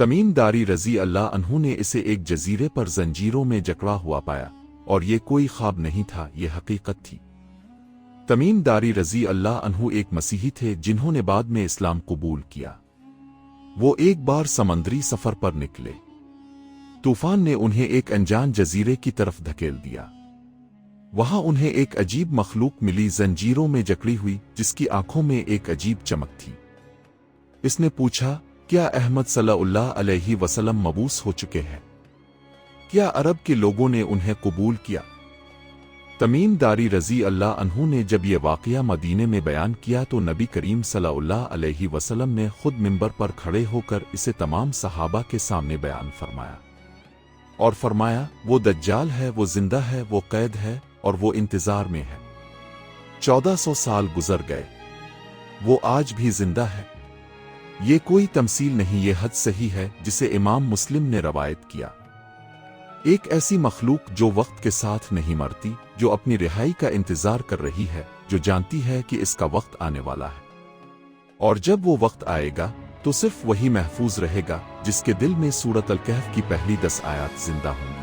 تمیم داری رضی اللہ عنہ نے اسے ایک جزیرے پر زنجیروں میں جکڑا ہوا پایا، اور یہ کوئی خواب نہیں تھا، یہ حقیقت تھی۔ تمیم داری رضی اللہ عنہ ایک مسیحی تھے جنہوں نے بعد میں اسلام قبول کیا۔ وہ ایک بار سمندری سفر پر نکلے۔ طوفان نے انہیں ایک انجان جزیرے کی طرف دھکیل دیا۔ وہاں انہیں ایک عجیب مخلوق ملی، زنجیروں میں جکڑی ہوئی، جس کی آنکھوں میں ایک عجیب چمک تھی۔ اس نے پوچھا، کیا احمد صلی اللہ علیہ وسلم مبعوث ہو چکے ہیں؟ کیا عرب کے لوگوں نے انہیں قبول کیا؟ تمیم داری رضی اللہ عنہ نے جب یہ واقعہ مدینے میں بیان کیا تو نبی کریم صلی اللہ علیہ وسلم نے خود منبر پر کھڑے ہو کر اسے تمام صحابہ کے سامنے بیان فرمایا، اور فرمایا، وہ دجال ہے، وہ زندہ ہے، وہ قید ہے، اور وہ انتظار میں ہے۔ 1400 سال گزر گئے، وہ آج بھی زندہ ہے۔ یہ کوئی تمثیل نہیں، یہ حدیث صحیح ہے جسے امام مسلم نے روایت کیا۔ ایک ایسی مخلوق جو وقت کے ساتھ نہیں مرتی، جو اپنی رہائی کا انتظار کر رہی ہے، جو جانتی ہے کہ اس کا وقت آنے والا ہے، اور جب وہ وقت آئے گا تو صرف وہی محفوظ رہے گا جس کے دل میں سورۃ الکہف کی پہلی 10 آیات زندہ ہوں گی۔